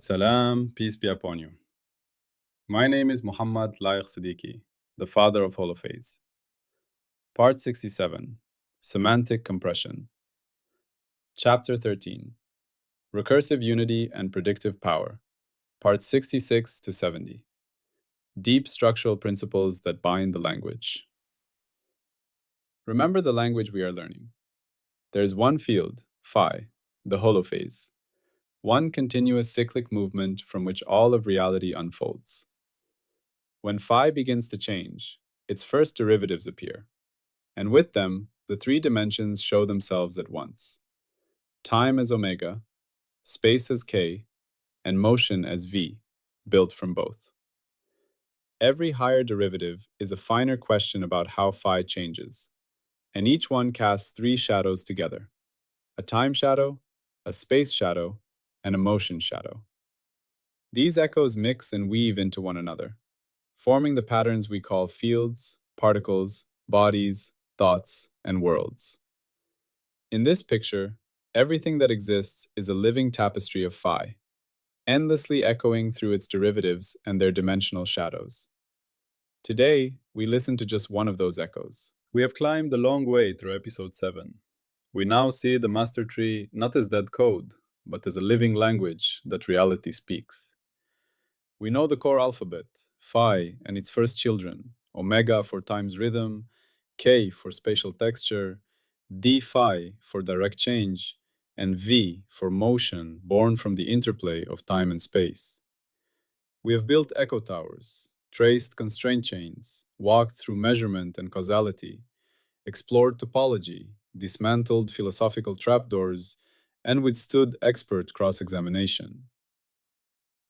Salam, peace be upon you. My name is Mohammed Layiq Sediqi, the father of Holophase. Part 67, Semantic Compression. Chapter 13, Recursive Unity and Predictive Power. Parts 66 to 70. Deep structural principles that bind the language. Remember the language we are learning. There is one field, phi, the holophase, one continuous cyclic movement from which all of reality unfolds. When phi begins to change, its first derivatives appear, and with them, the three dimensions show themselves at once. Time as omega, space as k, and motion as v, built from both. Every higher derivative is a finer question about how phi changes, and each one casts three shadows together: a time shadow, a space shadow, and a motion shadow. These echoes mix and weave into one another, forming the patterns we call fields, particles, bodies, thoughts, and worlds. In this picture, everything that exists is a living tapestry of phi, endlessly echoing through its derivatives and their dimensional shadows. Today, we listen to just one of those echoes. We have climbed a long way through Ep.7. We now see the master tree not as dead code, but as a living language that reality speaks. We know the core alphabet, phi and its first children, omega for time's rhythm, k for spatial texture, d phi for direct change, and v for motion born from the interplay of time and space. We have built echo towers, traced constraint chains, walked through measurement and causality, explored topology, dismantled philosophical trapdoors, and withstood expert cross-examination.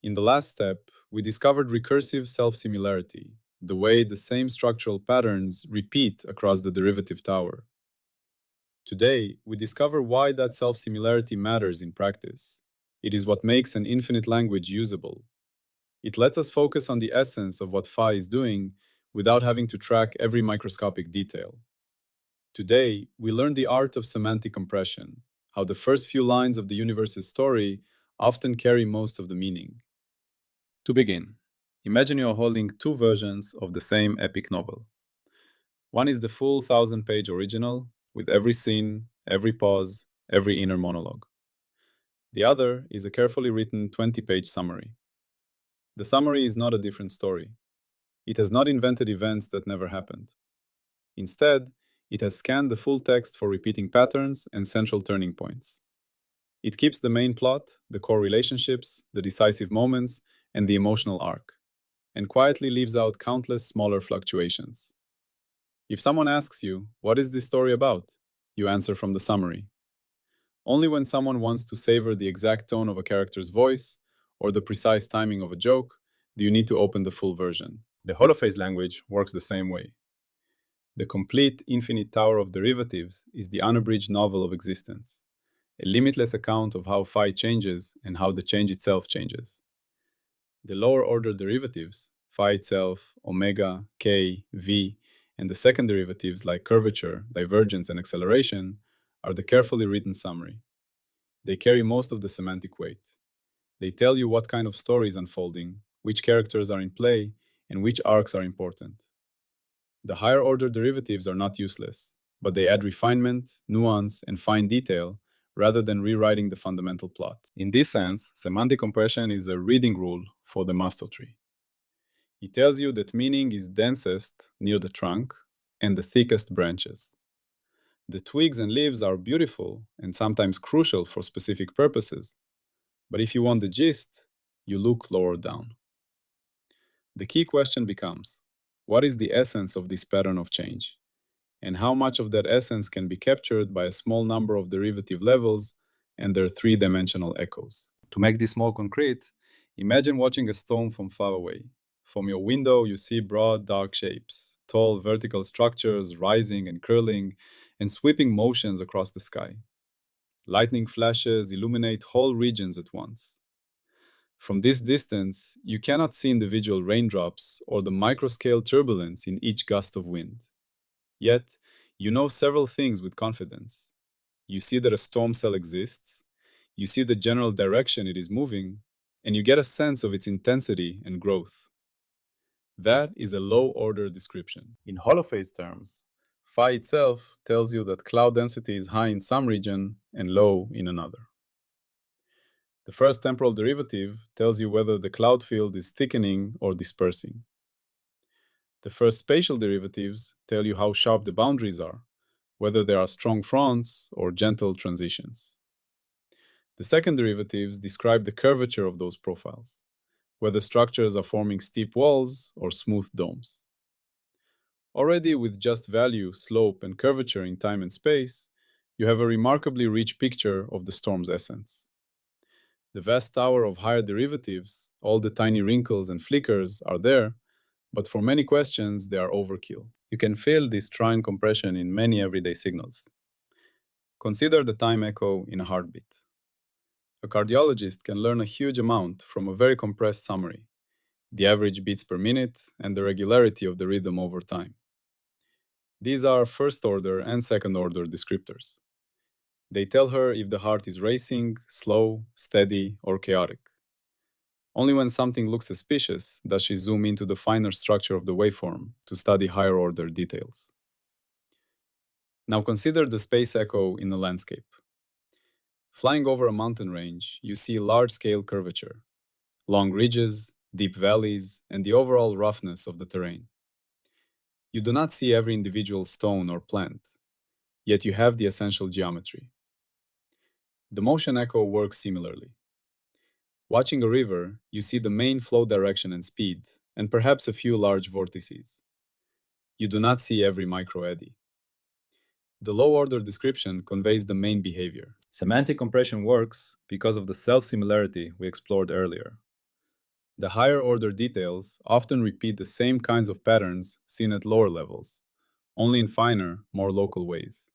In the last step, we discovered recursive self-similarity, the way the same structural patterns repeat across the derivative tower. Today, we discover why that self-similarity matters in practice. It is what makes an infinite language usable. It lets us focus on the essence of what phi is doing without having to track every microscopic detail. Today, we learn the art of semantic compression, how the first few lines of the universe's story often carry most of the meaning. To begin, imagine you are holding two versions of the same epic novel. One is the full 1,000-page original, with every scene, every pause, every inner monologue. The other is a carefully written 20-page summary. The summary is not a different story. It has not invented events that never happened. Instead, it has scanned the full text for repeating patterns and central turning points. It keeps the main plot, the core relationships, the decisive moments, and the emotional arc, and quietly leaves out countless smaller fluctuations. If someone asks you, "What is this story about?" you answer from the summary. Only when someone wants to savor the exact tone of a character's voice or the precise timing of a joke do you need to open the full version. The holophase language works the same way. The complete infinite tower of derivatives is the unabridged novel of existence, a limitless account of how phi changes and how the change itself changes. The lower order derivatives, phi itself, omega, k, v, and the second derivatives like curvature, divergence, and acceleration are the carefully written summary. They carry most of the semantic weight. They tell you what kind of story is unfolding, which characters are in play, and which arcs are important. The higher order derivatives are not useless, but they add refinement, nuance, and fine detail rather than rewriting the fundamental plot. In this sense, semantic compression is a reading rule for the master tree. It tells you that meaning is densest near the trunk and the thickest branches. The twigs and leaves are beautiful and sometimes crucial for specific purposes, but if you want the gist, you look lower down. The key question becomes, what is the essence of this pattern of change? And how much of that essence can be captured by a small number of derivative levels and their three-dimensional echoes? To make this more concrete, imagine watching a storm from far away. From your window, you see broad, dark shapes, tall, vertical structures rising and curling, and sweeping motions across the sky. Lightning flashes illuminate whole regions at once. From this distance, you cannot see individual raindrops or the microscale turbulence in each gust of wind. Yet, you know several things with confidence. You see that a storm cell exists, you see the general direction it is moving, and you get a sense of its intensity and growth. That is a low-order description. In holophase terms, phi itself tells you that cloud density is high in some region and low in another. The first temporal derivative tells you whether the cloud field is thickening or dispersing. The first spatial derivatives tell you how sharp the boundaries are, whether there are strong fronts or gentle transitions. The second derivatives describe the curvature of those profiles, whether structures are forming steep walls or smooth domes. Already with just value, slope, and curvature in time and space, you have a remarkably rich picture of the storm's essence. The vast tower of higher derivatives, all the tiny wrinkles and flickers are there, but for many questions they are overkill. You can feel this trying compression in many everyday signals. Consider the time echo in a heartbeat. A cardiologist can learn a huge amount from a very compressed summary, the average beats per minute and the regularity of the rhythm over time. These are first-order and second-order descriptors. They tell her if the heart is racing, slow, steady, or chaotic. Only when something looks suspicious does she zoom into the finer structure of the waveform to study higher-order details. Now consider the space echo in a landscape. Flying over a mountain range, you see large-scale curvature, long ridges, deep valleys, and the overall roughness of the terrain. You do not see every individual stone or plant, yet you have the essential geometry. The motion echo works similarly. Watching a river, you see the main flow direction and speed, and perhaps a few large vortices. You do not see every micro-eddy. The low-order description conveys the main behavior. Semantic compression works because of the self-similarity we explored earlier. The higher-order details often repeat the same kinds of patterns seen at lower levels, only in finer, more local ways.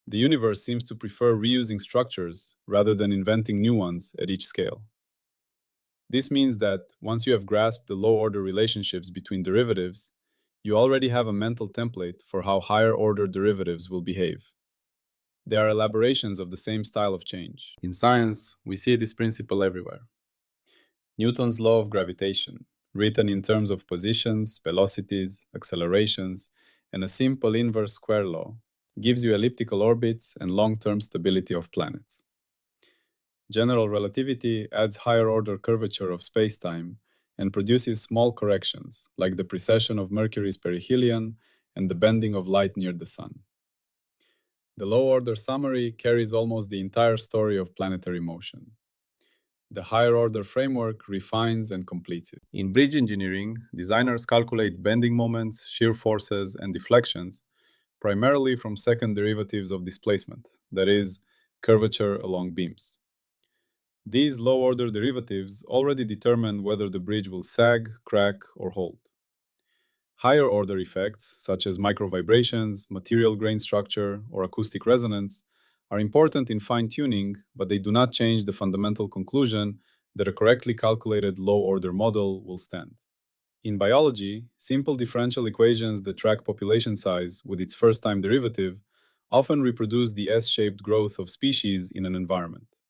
The universe seems to prefer reusing structures rather than inventing new ones at each scale. This means that once you have grasped the low-order relationships between derivatives, you already have a mental template for how higher-order derivatives will behave. They are elaborations of the same style of change. In science, we see this principle everywhere. Newton's law of gravitation, written in terms of positions, velocities, accelerations, and a simple inverse square law, gives you elliptical orbits and long-term stability of planets. General relativity adds higher-order curvature of spacetime and produces small corrections, like the precession of Mercury's perihelion and the bending of light near the Sun. The low-order summary carries almost the entire story of planetary motion. The higher-order framework refines and completes it. In bridge engineering, designers calculate bending moments, shear forces, and deflections primarily from second derivatives of displacement, that is, curvature along beams. These low-order derivatives already determine whether the bridge will sag, crack, or hold. Higher-order effects, such as microvibrations, material grain structure, or acoustic resonance, are important in fine-tuning, but they do not change the fundamental conclusion that a correctly calculated low-order model will stand. In biology, simple differential equations that track population size with its first-time derivative often reproduce the S-shaped growth of species in an environment.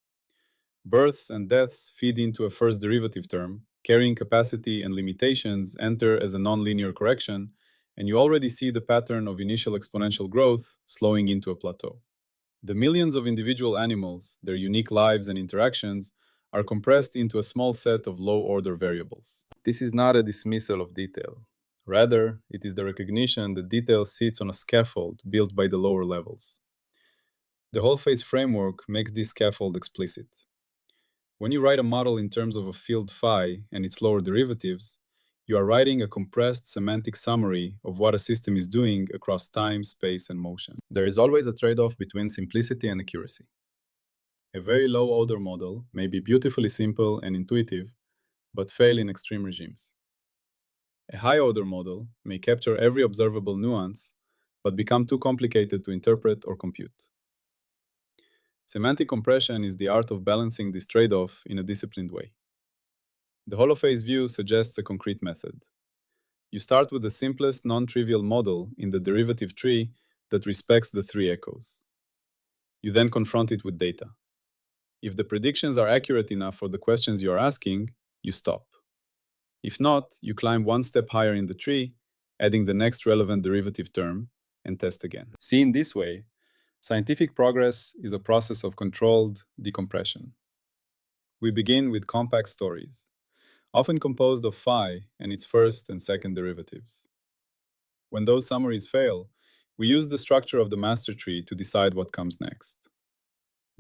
Births and deaths feed into a first derivative term, carrying capacity and limitations enter as a nonlinear correction, and you already see the pattern of initial exponential growth slowing into a plateau. The millions of individual animals, their unique lives and interactions, are compressed into a small set of low-order variables. This is not a dismissal of detail. Rather, it is the recognition that detail sits on a scaffold built by the lower levels. The Holophase framework makes this scaffold explicit. When you write a model in terms of a field phi and its lower derivatives, you are writing a compressed semantic summary of what a system is doing across time, space, and motion. There is always a trade-off between simplicity and accuracy. A very low-order model may be beautifully simple and intuitive, but fail in extreme regimes. A high-order model may capture every observable nuance, but become too complicated to interpret or compute. Semantic compression is the art of balancing this trade-off in a disciplined way. The holophase view suggests a concrete method. You start with the simplest non-trivial model in the derivative tree that respects the three echoes. You then confront it with data. If the predictions are accurate enough for the questions you are asking, you stop. If not, you climb one step higher in the tree, adding the next relevant derivative term, and test again. Seen this way, scientific progress is a process of controlled decompression. We begin with compact stories, often composed of phi and its first and second derivatives. When those summaries fail, we use the structure of the master tree to decide what comes next.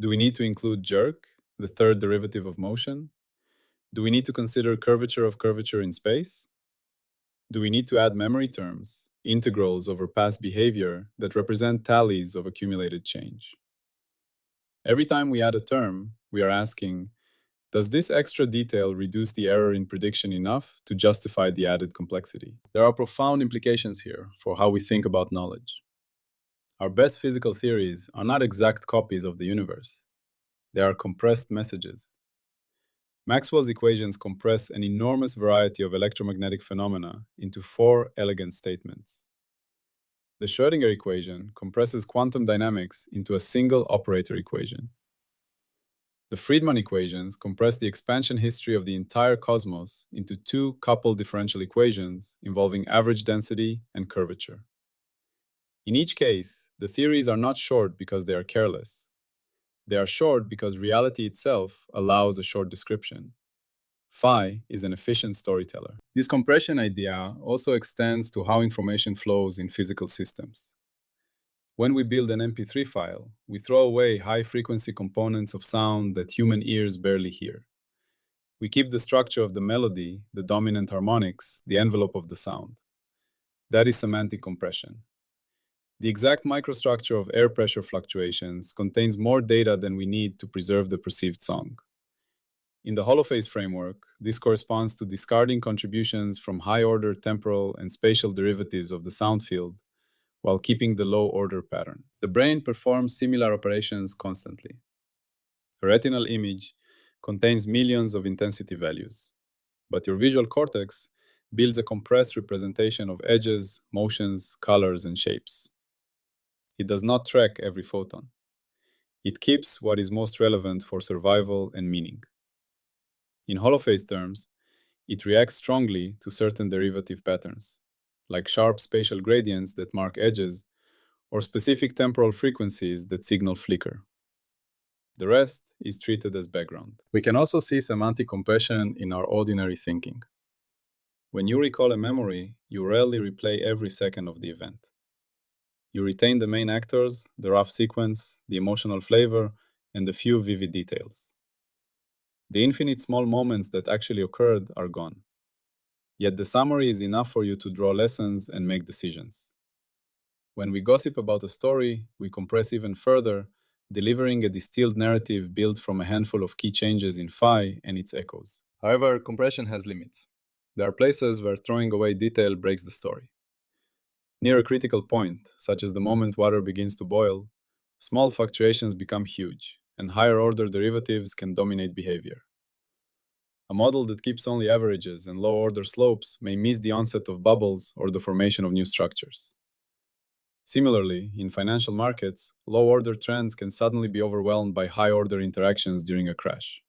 Do we need to include jerk, the third derivative of motion? Do we need to consider curvature of curvature in space? Do we need to add memory terms, integrals over past behavior that represent tallies of accumulated change? Every time we add a term, we are asking, does this extra detail reduce the error in prediction enough to justify the added complexity? There are profound implications here for how we think about knowledge. Our best physical theories are not exact copies of the universe. They are compressed messages. Maxwell's equations compress an enormous variety of electromagnetic phenomena into 4 elegant statements. The Schrödinger equation compresses quantum dynamics into a single operator equation. The Friedmann equations compress the expansion history of the entire cosmos into 2 coupled differential equations involving average density and curvature. In each case, the theories are not short because they are careless. They are short because reality itself allows a short description. Phi is an efficient storyteller. This compression idea also extends to how information flows in physical systems. When we build an MP3 file, we throw away high-frequency components of sound that human ears barely hear. We keep the structure of the melody, the dominant harmonics, the envelope of the sound. That is semantic compression. The exact microstructure of air pressure fluctuations contains more data than we need to preserve the perceived song. In the Holophase framework, this corresponds to discarding contributions from high-order temporal and spatial derivatives of the sound field while keeping the low-order pattern. The brain performs similar operations constantly. A retinal image contains millions of intensity values, but your visual cortex builds a compressed representation of edges, motions, colors, and shapes. It does not track every photon. It keeps what is most relevant for survival and meaning. In holophase terms, it reacts strongly to certain derivative patterns, like sharp spatial gradients that mark edges or specific temporal frequencies that signal flicker. The rest is treated as background. We can also see semantic compression in our ordinary thinking. When you recall a memory, you rarely replay every second of the event. You retain the main actors, the rough sequence, the emotional flavor, and the few vivid details. The infinite small moments that actually occurred are gone. Yet the summary is enough for you to draw lessons and make decisions. When we gossip about a story, we compress even further, delivering a distilled narrative built from a handful of key changes in phi and its echoes. However, compression has limits. There are places where throwing away detail breaks the story. Near a critical point, such as the moment water begins to boil, small fluctuations become huge, and higher-order derivatives can dominate behavior. A model that keeps only averages and low-order slopes may miss the onset of bubbles or the formation of new structures. Similarly, in financial markets, low-order trends can suddenly be overwhelmed by high-order interactions during a crash.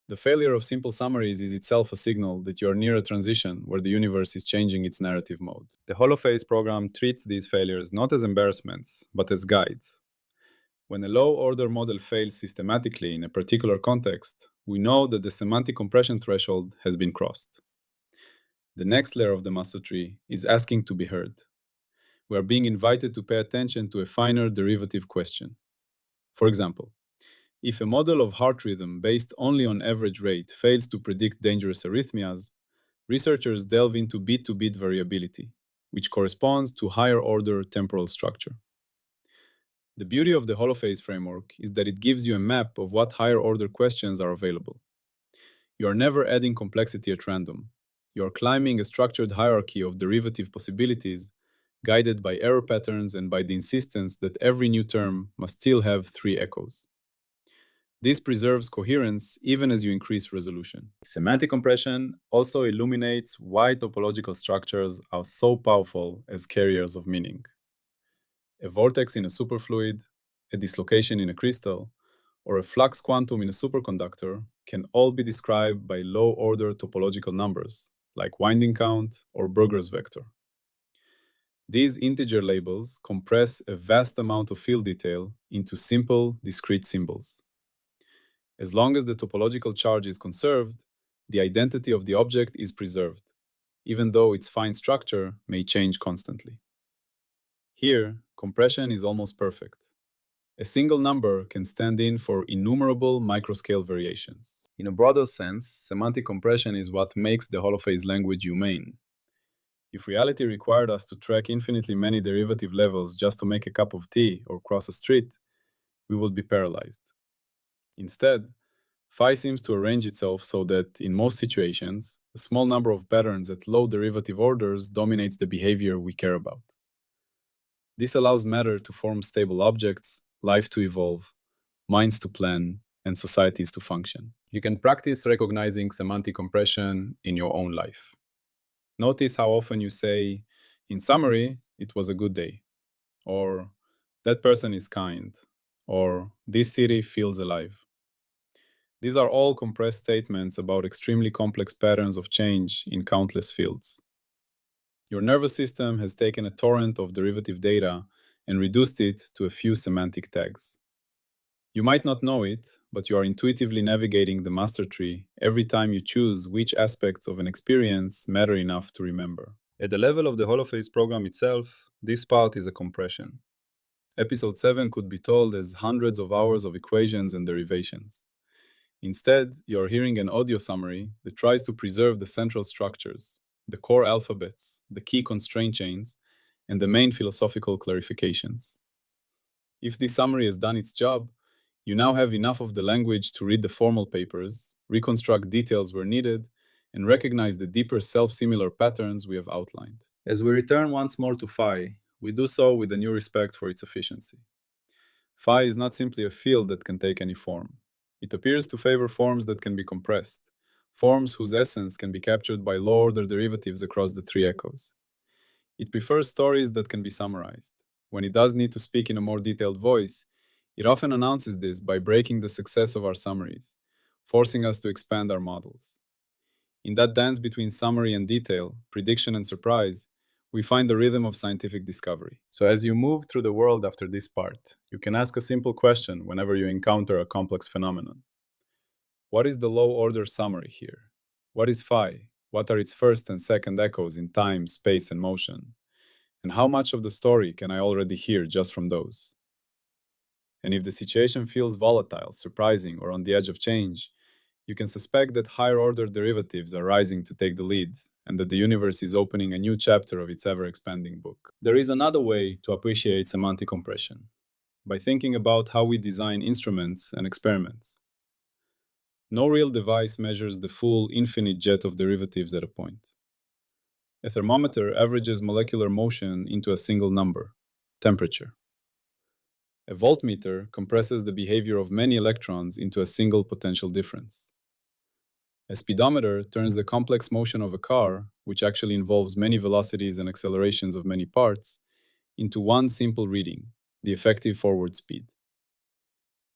The failure of simple summaries is itself a signal that you are near a transition where the universe is changing its narrative mode. The Holophase program treats these failures not as embarrassments, but as guides. When a low-order model fails systematically in a particular context, we know that the semantic compression threshold has been crossed. The next layer of the master tree is asking to be heard. We are being invited to pay attention to a finer derivative question. For example, if a model of heart rhythm based only on average rate fails to predict dangerous arrhythmias, researchers delve into beat-to-beat variability, which corresponds to higher-order temporal structure. The beauty of the Holophase framework is that it gives you a map of what higher-order questions are available. You are never adding complexity at random. You are climbing a structured hierarchy of derivative possibilities, guided by error patterns and by the insistence that every new term must still have 3 echoes. This preserves coherence even as you increase resolution. Semantic compression also illuminates why topological structures are so powerful as carriers of meaning. A vortex in a superfluid, a dislocation in a crystal, or a flux quantum in a superconductor can all be described by low-order topological numbers, like winding count or Burger's vector. These integer labels compress a vast amount of field detail into simple, discrete symbols. As long as the topological charge is conserved, the identity of the object is preserved, even though its fine structure may change constantly. Here, compression is almost perfect. A single number can stand in for innumerable microscale variations. In a broader sense, semantic compression is what makes the Holophase language humane. If reality required us to track infinitely many derivative levels just to make a cup of tea or cross a street, we would be paralyzed. Instead, phi seems to arrange itself so that, in most situations, a small number of patterns at low derivative orders dominates the behavior we care about. This allows matter to form stable objects, life to evolve, minds to plan, and societies to function. You can practice recognizing semantic compression in your own life. Notice how often you say, in summary, it was a good day, or that person is kind, or this city feels alive. These are all compressed statements about extremely complex patterns of change in countless fields. Your nervous system has taken a torrent of derivative data and reduced it to a few semantic tags. You might not know it, but you are intuitively navigating the master tree every time you choose which aspects of an experience matter enough to remember. At the level of the Holophase program itself, this part is a compression. Ep.7 could be told as hundreds of hours of equations and derivations. Instead, you're hearing an audio summary that tries to preserve the central structures, the core alphabets, the key constraint chains, and the main philosophical clarifications. If this summary has done its job, you now have enough of the language to read the formal papers, reconstruct details where needed, and recognize the deeper self-similar patterns we have outlined. As we return once more to phi, we do so with a new respect for its efficiency. Phi is not simply a field that can take any form. It appears to favor forms that can be compressed, forms whose essence can be captured by low-order derivatives across the three echoes. It prefers stories that can be summarized. When it does need to speak in a more detailed voice, it often announces this by breaking the success of our summaries, forcing us to expand our models. In that dance between summary and detail, prediction and surprise, we find the rhythm of scientific discovery. So as you move through the world after this part, you can ask a simple question whenever you encounter a complex phenomenon. What is the low-order summary here? What is phi? What are its first and second echoes in time, space, and motion? And how much of the story can I already hear just from those? And if the situation feels volatile, surprising, or on the edge of change, you can suspect that higher-order derivatives are rising to take the lead, and that the universe is opening a new chapter of its ever-expanding book. There is another way to appreciate semantic compression, by thinking about how we design instruments and experiments. No real device measures the full infinite jet of derivatives at a point. A thermometer averages molecular motion into a single number, temperature. A voltmeter compresses the behavior of many electrons into a single potential difference. A speedometer turns the complex motion of a car, which actually involves many velocities and accelerations of many parts, into one simple reading, the effective forward speed.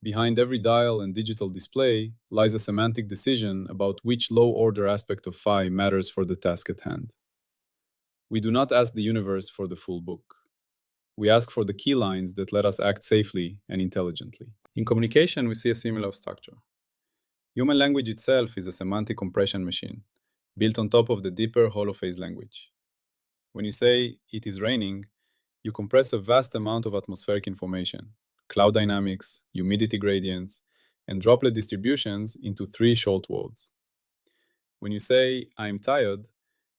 Behind every dial and digital display lies a semantic decision about which low-order aspect of phi matters for the task at hand. We do not ask the universe for the full book. We ask for the key lines that let us act safely and intelligently. In communication, we see a similar structure. Human language itself is a semantic compression machine, built on top of the deeper Holophase language. When you say, it is raining, you compress a vast amount of atmospheric information, cloud dynamics, humidity gradients, and droplet distributions into three short words. When you say, I am tired,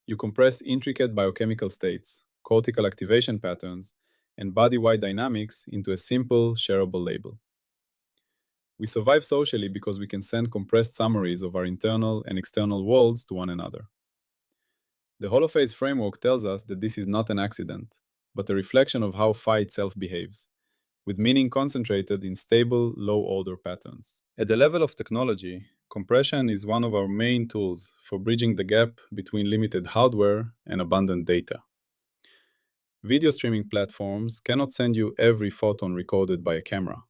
you compress intricate biochemical states, cortical activation patterns, and body-wide dynamics into a simple, shareable label. We survive socially because we can send compressed summaries of our internal and external worlds to one another. The Holophase framework tells us that this is not an accident, but a reflection of how phi itself behaves, with meaning concentrated in stable, low-order patterns. At the level of technology, compression is one of our main tools for bridging the gap between limited hardware and abundant data. Video streaming platforms cannot send you every photon recorded by a camera.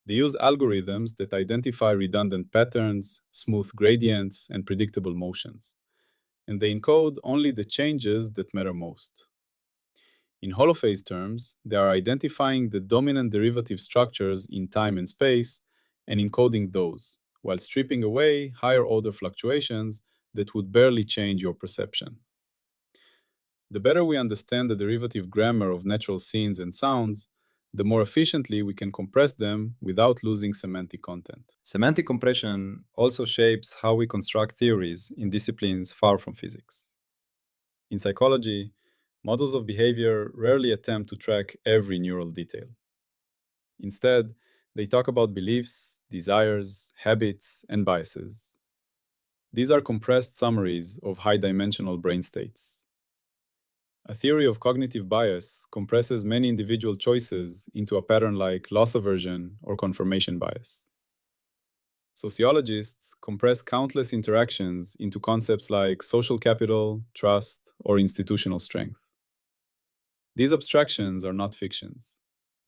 They use algorithms that identify redundant patterns, smooth gradients, and predictable motions, and they encode only the changes that matter most. In holophase terms, they are identifying the dominant derivative structures in time and space and encoding those, while stripping away higher order fluctuations that would barely change your perception. The better we understand the derivative grammar of natural scenes and sounds, the more efficiently we can compress them without losing semantic content. Semantic compression also shapes how we construct theories in disciplines far from physics. In psychology, models of behavior rarely attempt to track every neural detail. Instead, they talk about beliefs, desires, habits, and biases. These are compressed summaries of high-dimensional brain states. A theory of cognitive bias compresses many individual choices into a pattern like loss aversion or confirmation bias. Sociologists compress countless interactions into concepts like social capital, trust, or institutional strength. These abstractions are not fictions.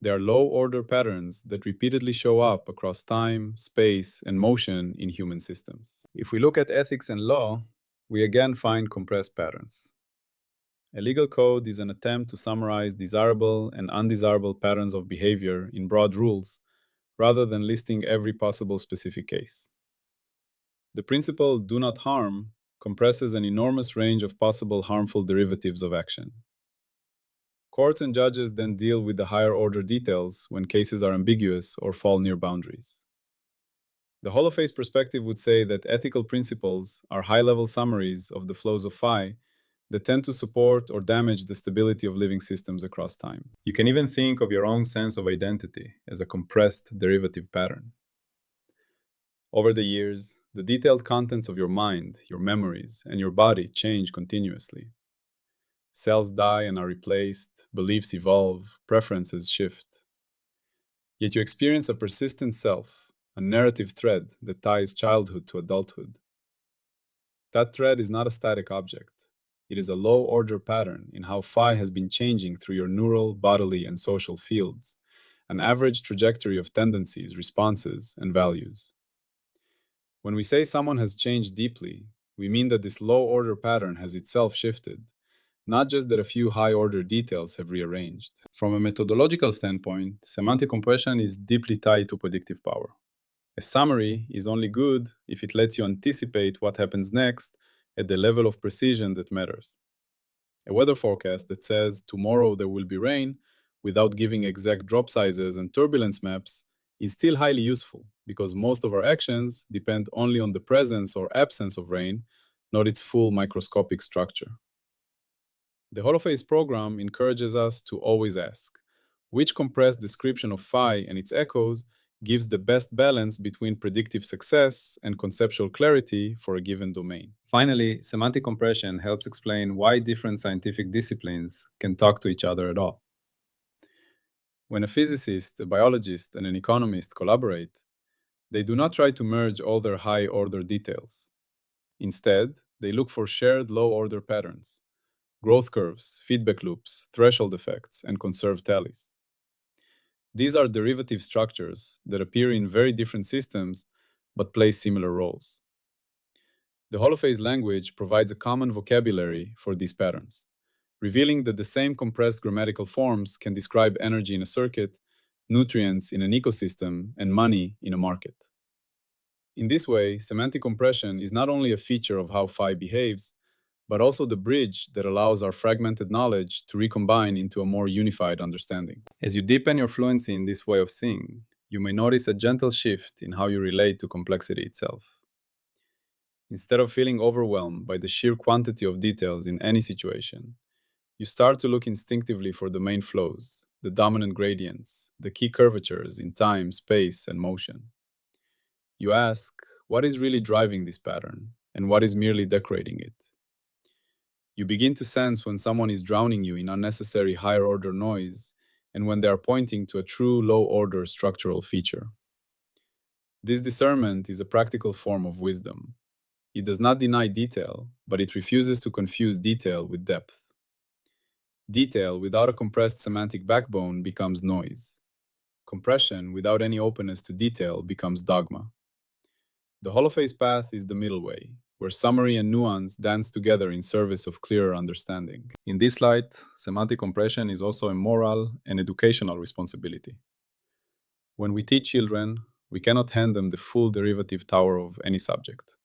They are low-order patterns that repeatedly show up across time, space, and motion in human systems. If we look at ethics and law, we again find compressed patterns. A legal code is an attempt to summarize desirable and undesirable patterns of behavior in broad rules, rather than listing every possible specific case. The principle "do not harm" compresses an enormous range of possible harmful derivatives of action. Courts and judges then deal with the higher order details when cases are ambiguous or fall near boundaries. The holophase perspective would say that ethical principles are high-level summaries of the flows of phi that tend to support or damage the stability of living systems across time. You can even think of your own sense of identity as a compressed derivative pattern. Over the years, the detailed contents of your mind, your memories, and your body change continuously. Cells die and are replaced, beliefs evolve, preferences shift. Yet you experience a persistent self, a narrative thread that ties childhood to adulthood. That thread is not a static object. It is a low-order pattern in how phi has been changing through your neural, bodily, and social fields, an average trajectory of tendencies, responses, and values. When we say someone has changed deeply, we mean that this low-order pattern has itself shifted, not just that a few high-order details have rearranged. From a methodological standpoint, semantic compression is deeply tied to predictive power. A summary is only good if it lets you anticipate what happens next at the level of precision that matters. A weather forecast that says tomorrow there will be rain without giving exact drop sizes and turbulence maps is still highly useful because most of our actions depend only on the presence or absence of rain, not its full microscopic structure. The Holophase program encourages us to always ask, which compressed description of phi and its echoes gives the best balance between predictive success and conceptual clarity for a given domain? Finally, semantic compression helps explain why different scientific disciplines can talk to each other at all. When a physicist, a biologist, and an economist collaborate, they do not try to merge all their high-order details. Instead, they look for shared low-order patterns, growth curves, feedback loops, threshold effects, and conserved tallies. These are derivative structures that appear in very different systems but play similar roles. The holophase language provides a common vocabulary for these patterns, revealing that the same compressed grammatical forms can describe energy in a circuit, nutrients in an ecosystem, and money in a market. In this way, semantic compression is not only a feature of how phi behaves, but also the bridge that allows our fragmented knowledge to recombine into a more unified understanding. As you deepen your fluency in this way of seeing, you may notice a gentle shift in how you relate to complexity itself. Instead of feeling overwhelmed by the sheer quantity of details in any situation, you start to look instinctively for the main flows, the dominant gradients, the key curvatures in time, space, and motion. You ask, what is really driving this pattern, and what is merely decorating it? You begin to sense when someone is drowning you in unnecessary higher-order noise and when they are pointing to a true low-order structural feature. This discernment is a practical form of wisdom. It does not deny detail, but it refuses to confuse detail with depth. Detail without a compressed semantic backbone becomes noise. Compression without any openness to detail becomes dogma. The holophase path is the middle way, where summary and nuance dance together in service of clearer understanding. In this light, semantic compression is also a moral and educational responsibility. When we teach children, we cannot hand them the full derivative tower of any subject.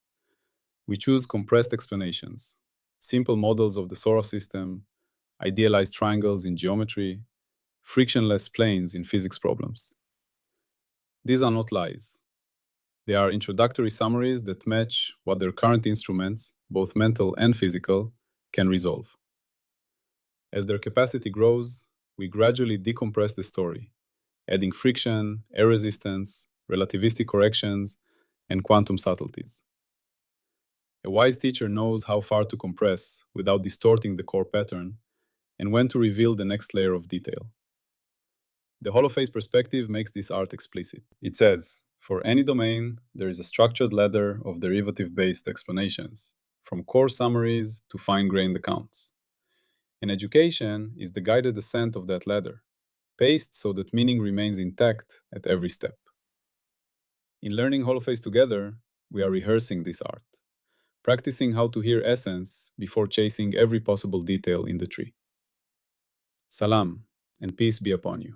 We choose compressed explanations, simple models of the solar system, idealized triangles in geometry, frictionless planes in physics problems. These are not lies. They are introductory summaries that match what their current instruments, both mental and physical, can resolve. As their capacity grows, we gradually decompress the story, adding friction, air resistance, relativistic corrections, and quantum subtleties. A wise teacher knows how far to compress without distorting the core pattern and when to reveal the next layer of detail. The holophase perspective makes this art explicit. It says, for any domain, there is a structured ladder of derivative-based explanations, from core summaries to fine-grained accounts. And education is the guided ascent of that ladder, paced so that meaning remains intact at every step. In learning holophase together, we are rehearsing this art, practicing how to hear essence before chasing every possible detail in the tree. Salam, and peace be upon you.